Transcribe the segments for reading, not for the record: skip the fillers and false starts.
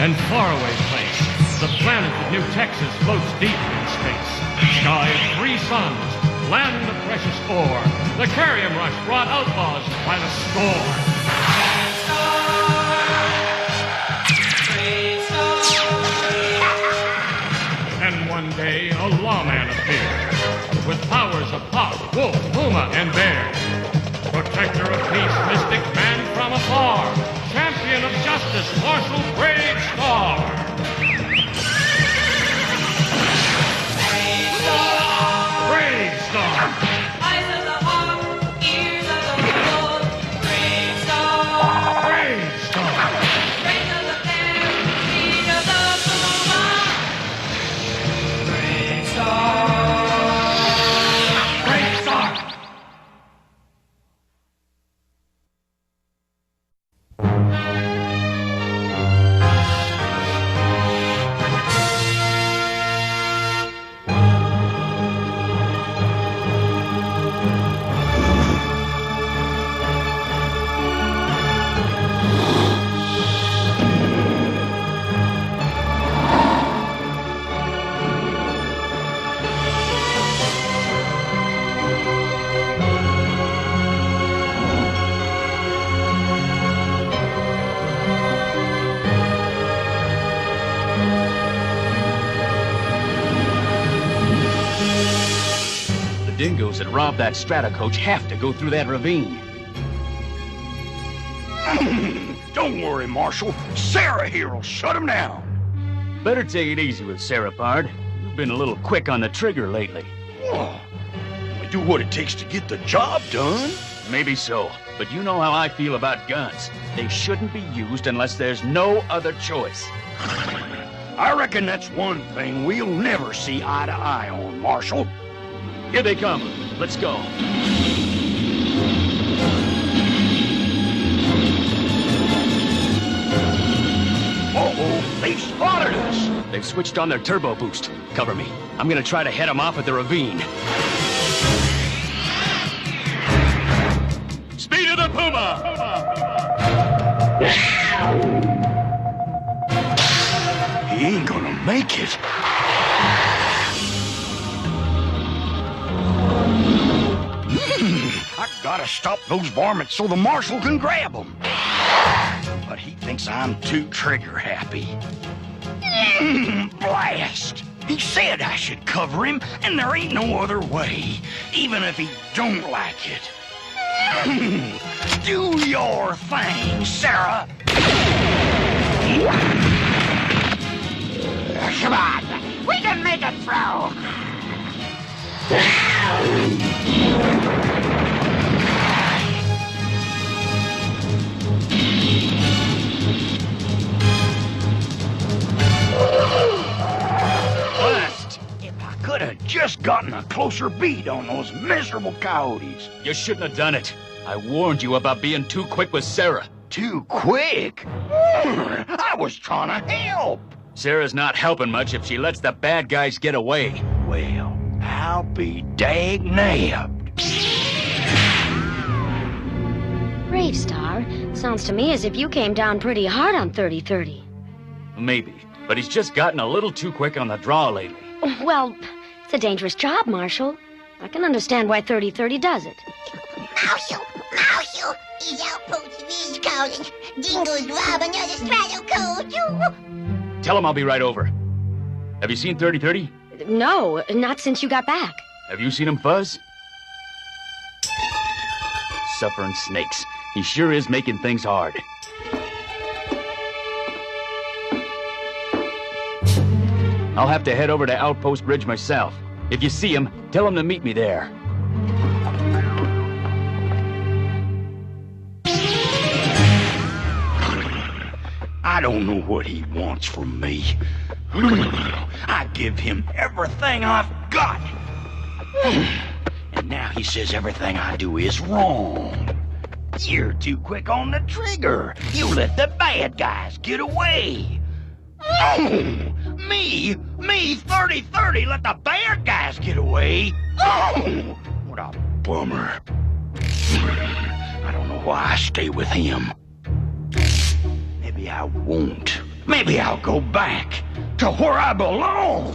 and faraway place. The planet of New Texas floats deep in space. Sky of 3 suns, land of precious ore. The Carrium Rush brought outlaws by the score. And one day, a lawman appeared, with powers of hawk, wolf, puma, and bear. Protector of peace, mystic man from afar, champion of justice, Marshal BraveStarr. BraveStarr. Eyes of the hawk, ears of the wolf, BraveStarr. BraveStarr. Strength of the bear, speed of the puma, BraveStarr. BraveStarr. Dingoes that robbed that strata coach have to go through that ravine. Don't worry, Marshal. Sarah here will shut him down. Better take it easy with Sarah, Pard. You've been a little quick on the trigger lately. Oh, we do what it takes to get the job done. Maybe so, but you know how I feel about guns. They shouldn't be used unless there's no other choice. I reckon that's one thing we'll never see eye to eye on, Marshal. Here they come. Let's go. Uh-oh, they've spotted us. They've switched on their turbo boost. Cover me. I'm gonna try to head them off at the ravine. Speed of the Puma! He ain't gonna make it. I gotta stop those varmints so the Marshal can grab them. But he thinks I'm too trigger happy. Blast! He said I should cover him, and there ain't no other way, even if he don't like it. Do your thing, Sarah. Come on, we can make it through. Blast! If I could have just gotten a closer beat on those miserable coyotes. You shouldn't have done it. I warned you about being too quick with Sarah. Too quick? I was trying to help. Sarah's not helping much if she lets the bad guys get away. Well, I'll be dag-nabbed. BraveStarr, sounds to me as if you came down pretty hard on 3030. Maybe, but he's just gotten a little too quick on the draw lately. Well, it's a dangerous job, Marshal. I can understand why 3030 does it. Marshal, his outpost is calling. Dingo's robbing another strato coach. Tell him I'll be right over. Have you seen 3030? No, not since you got back. Have you seen him fuzz? Suffering snakes. He sure is making things hard. I'll have to head over to Outpost Bridge myself. If you see him, tell him to meet me there. I don't know what he wants from me. I give him everything I've got. And now he says everything I do is wrong. You're too quick on the trigger. You let the bad guys get away. Oh, me, 3030, let the bad guys get away. Oh, what a bummer. I don't know why I stay with him. Maybe I won't. Maybe I'll go back to where I belong.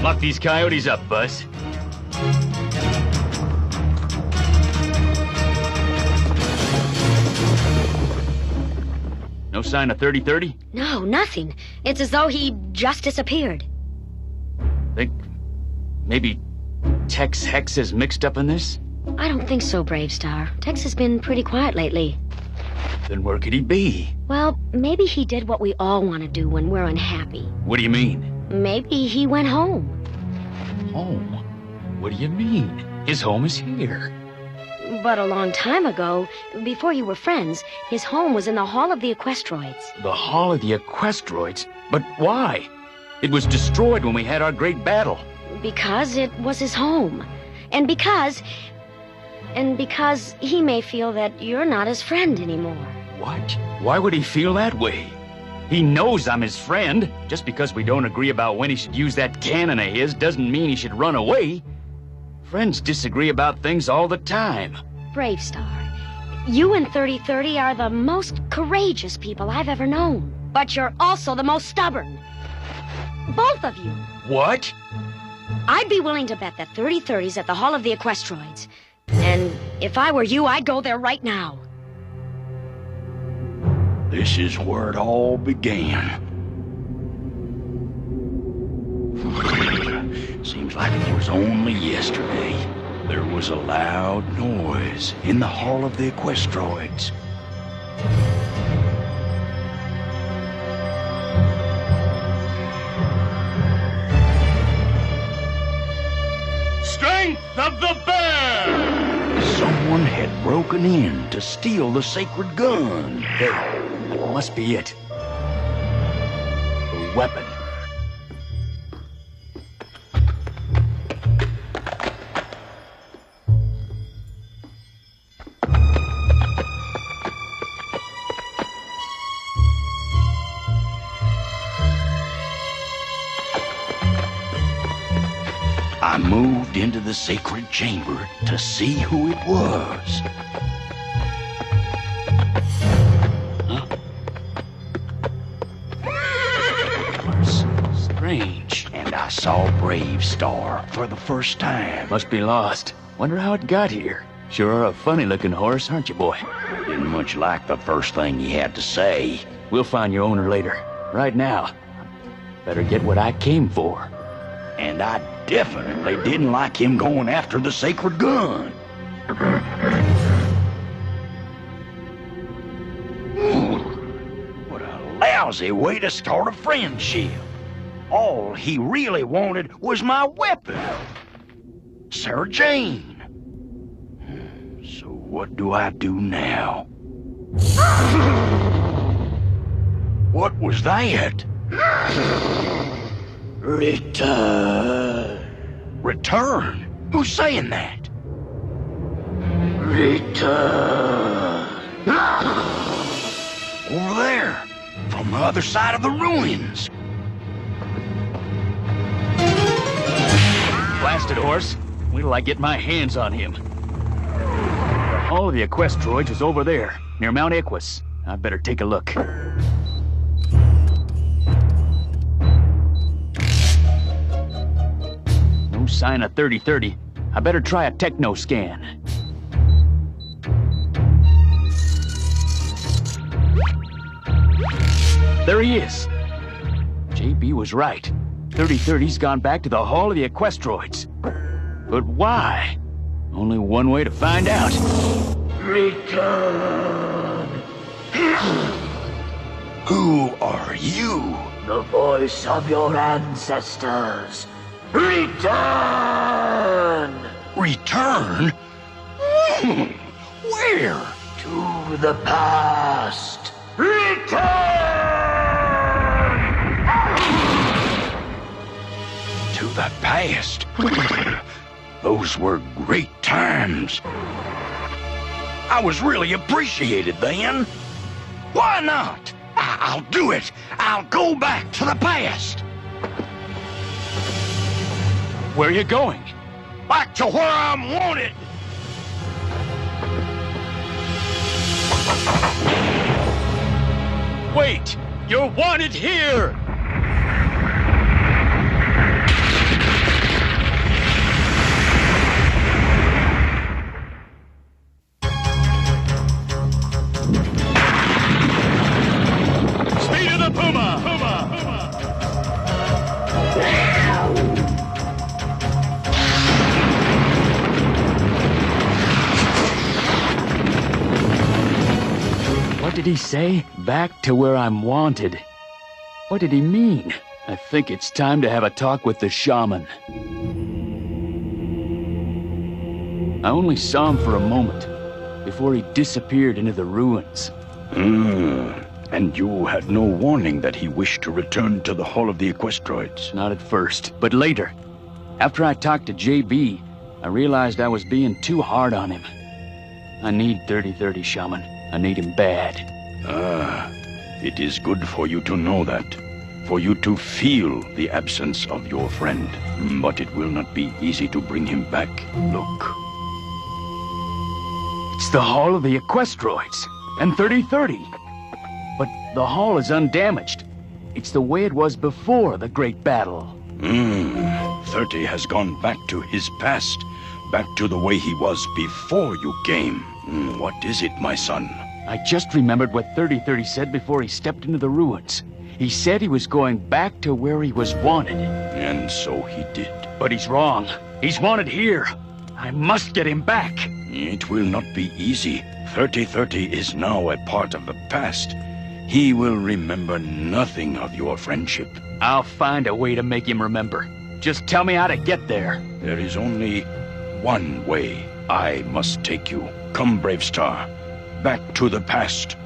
Lock these coyotes up, Buzz. No sign of 30-30? No, nothing. It's as though he just disappeared. Think maybe Tex Hex is mixed up in this? I don't think so, BraveStarr. Tex has been pretty quiet lately. Then where could he be? Well, maybe he did what we all want to do when we're unhappy. What do you mean? Maybe he went home. Home? What do you mean? His home is here. But a long time ago, before you were friends, his home was in the Hall of the Equestroids. The Hall of the Equestroids? But why? It was destroyed when we had our great battle. Because it was his home. And because he may feel that you're not his friend anymore. What? Why would he feel that way? He knows I'm his friend. Just because we don't agree about when he should use that cannon of his doesn't mean he should run away. Friends disagree about things all the time. BraveStarr, you and 30-30 are the most courageous people I've ever known. But you're also the most stubborn. Both of you. What? I'd be willing to bet that 30-30's at the Hall of the Equestroids. And if I were you, I'd go there right now. This is where it all began. Seems like it was only yesterday. There was a loud noise in the Hall of the Equestroids. Strength of the bear! Someone had broken in to steal the sacred gun. That must be it. The weapon. I moved into the sacred chamber to see who it was. Strange. And I saw BraveStarr for the first time. Must be lost. Wonder how it got here. Sure are a funny-looking horse, aren't you, boy? Didn't much like the first thing he had to say. We'll find your owner later. Right now, better get what I came for. And I definitely didn't like him going after the sacred gun. What a lousy way to start a friendship. All he really wanted was my weapon. Sarah Jane. So what do I do now? What was that? Return. Return? Who's saying that? Return. Over there, from the other side of the ruins. Blasted horse. Wait till I get my hands on him. The Hall of the Equestroids is over there, near Mount Equus. I'd better take a look. No sign of 30-30. I better try a techno scan. There he is. JB was right. 30-30's gone back to the Hall of the Equestroids. But why? Only one way to find out. Return. Who are you? The voice of your ancestors. Return! Return? Where? To the past. Return! To the past. Those were great times. I was really appreciated then. Why not? I'll do it. I'll go back to the past. Where are you going? Back to where I'm wanted. You're wanted here! Speed of the Puma! What did he say? Back to where I'm wanted. What did he mean? I think it's time to have a talk with the shaman. I only saw him for a moment before he disappeared into the ruins. And you had no warning that he wished to return to the Hall of the Equestroids? Not at first, but later. After I talked to JB, I realized I was being too hard on him. I need 3030, Shaman. I need him bad. It is good for you to know that. For you to feel the absence of your friend. But it will not be easy to bring him back. Look. It's the Hall of the Equestroids, and 3030. But the hall is undamaged. It's the way it was before the great battle. 30 has gone back to his past. Back to the way he was before you came. What is it, my son? I just remembered what 3030 said before he stepped into the ruins. He said he was going back to where he was wanted. And so he did. But he's wrong. He's wanted here. I must get him back. It will not be easy. 3030 is now a part of the past. He will remember nothing of your friendship. I'll find a way to make him remember. Just tell me how to get there. There is only one way. I must take you. Come, BraveStarr. Back to the past.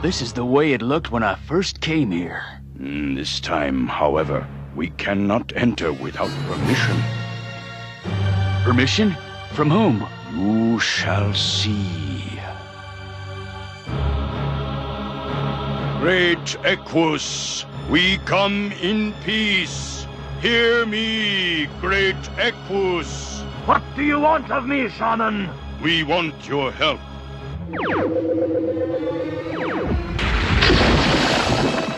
This is the way it looked when I first came here. This time, however, we cannot enter without permission. Permission? From whom? You shall see. Great Equus, we come in peace. Hear me, Great Equus. What do you want of me, Shaman? We want your help.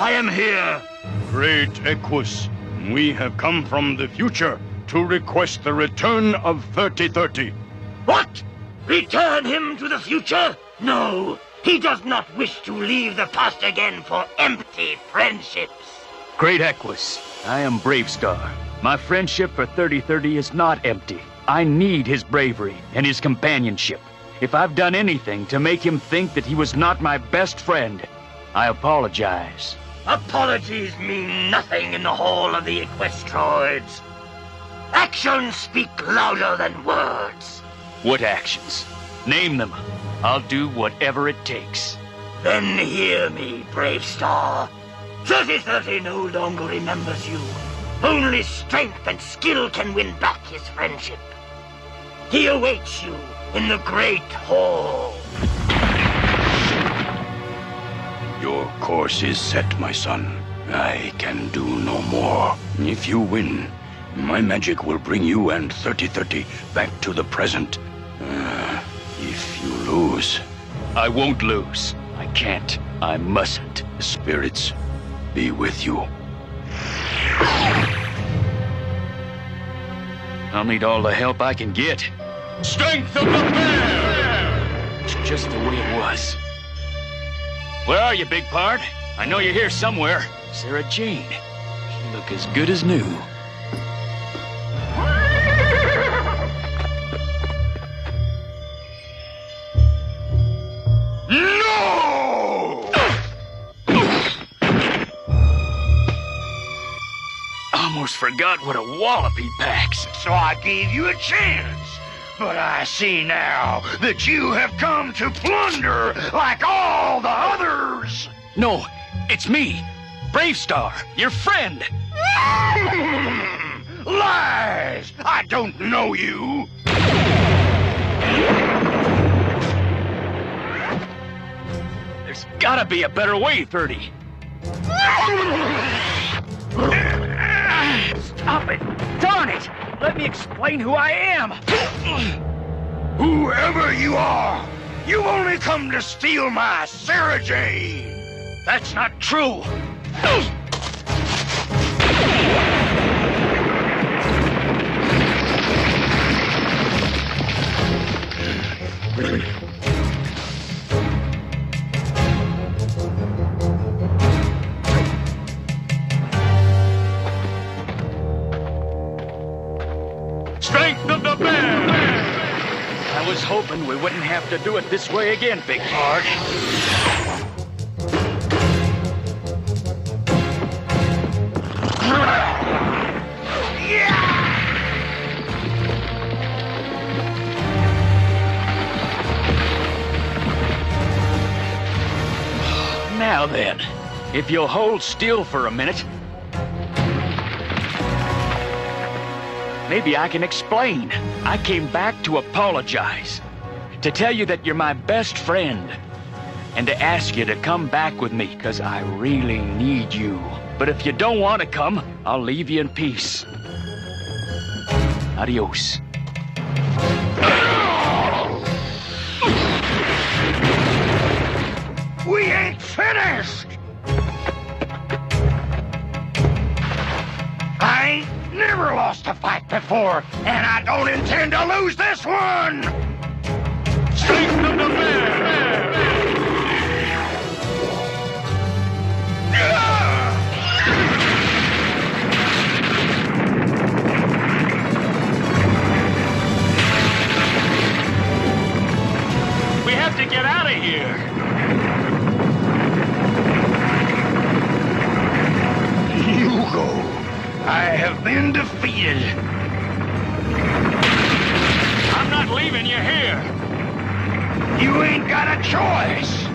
I am here. Great Equus, we have come from the future to request the return of 3030. What? Return him to the future? No, he does not wish to leave the past again for empty friendships. Great Equus, I am BraveStarr. My friendship for 3030 is not empty. I need his bravery and his companionship. If I've done anything to make him think that he was not my best friend, I apologize. Apologies mean nothing in the Hall of the Equestroids. Actions speak louder than words. What actions? Name them. I'll do whatever it takes. Then hear me, BraveStarr. 3030 no longer remembers you. Only strength and skill can win back his friendship. He awaits you in the Great Hall. Your course is set, my son. I can do no more. If you win, my magic will bring you and 3030 back to the present. If you lose... I won't lose. I can't. I mustn't. Spirits be with you. I'll need all the help I can get. Strength of the bear! It's just the way it was. Where are you, big pard? I know you're here somewhere. Sarah Jane. You look as good as new. No! Almost forgot what a wallop he packs. So I gave you a chance. But I see now that you have come to plunder like all the others. No, it's me, BraveStarr, your friend. Lies! I don't know you. There's There's gotta be a better way, 30. Stop it! Darn it! Let me explain who I am! Whoever you are, you've only come to steal my Sarah Jane. That's not true! Strength of the bear! I was hoping we wouldn't have to do it this way again, Big Bard. Now then, if you'll hold still for a minute, maybe I can explain. I came back to apologize, to tell you that you're my best friend, and to ask you to come back with me, because I really need you. But if you don't want to come, I'll leave you in peace. Adios. We ain't finished! I ain't never lost a fight before, and I don't intend to lose this one! Strength of the bear! We have to get out of here! Hugo, I have been defeated. I'm not leaving you here! You ain't got a choice.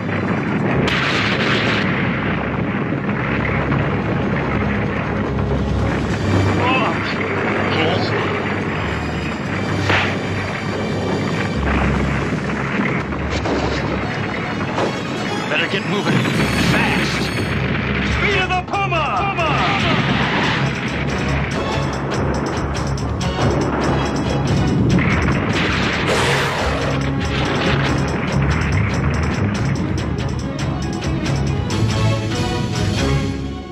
Better get moving fast. Speed of the Puma!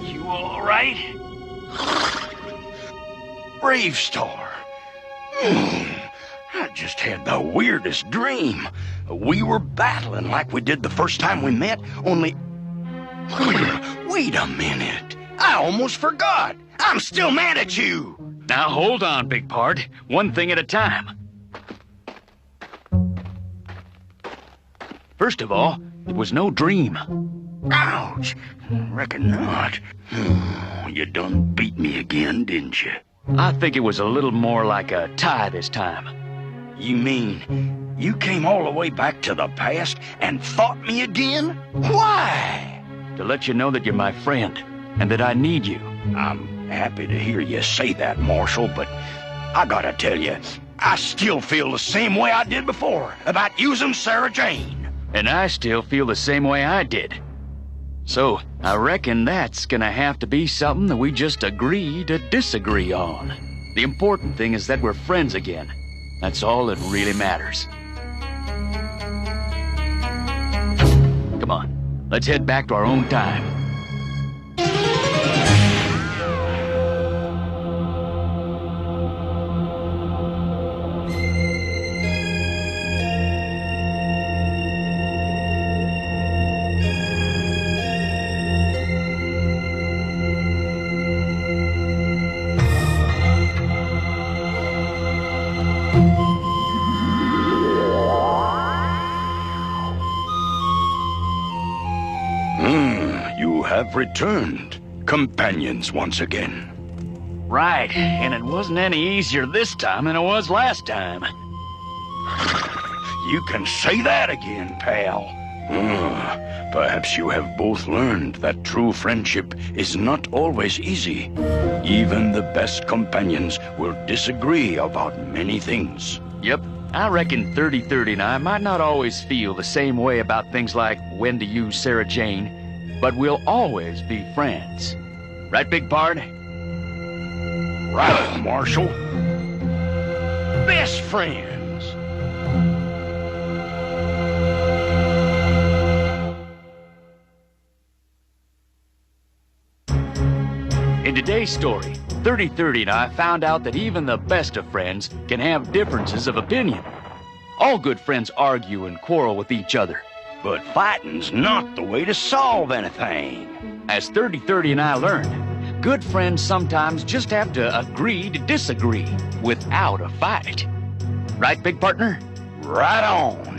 You all right? BraveStarr. I just had the weirdest dream. We were battling like we did the first time we met, only... Wait a minute. I almost forgot. I'm still mad at you. Now hold on, Big Pard. One thing at a time. First of all, it was no dream. Ouch. Reckon not. You done beat me again, didn't you? I think it was a little more like a tie this time. You mean you came all the way back to the past and fought me again? Why? To let you know that you're my friend, and that I need you. I'm happy to hear you say that, Marshal, but I gotta tell you, I still feel the same way I did before about using Sarah Jane. And I still feel the same way I did. So, I reckon that's gonna have to be something that we just agree to disagree on. The important thing is that we're friends again. That's all that really matters. Come on, let's head back to our own time. You have returned, companions once again. Right, and it wasn't any easier this time than it was last time. You can say that again, pal. Perhaps you have both learned that true friendship is not always easy. Even the best companions will disagree about many things. Yep, I reckon 30-30 and I might not always feel the same way about things like when to use Sarah Jane, but we'll always be friends. Right, big pard? Right, Marshal. Best friends. In today's story, 30-30 and I found out that even the best of friends can have differences of opinion. All good friends argue and quarrel with each other. But fighting's not the way to solve anything. As 30-30 and I learned, good friends sometimes just have to agree to disagree without a fight. Right, big partner? Right on.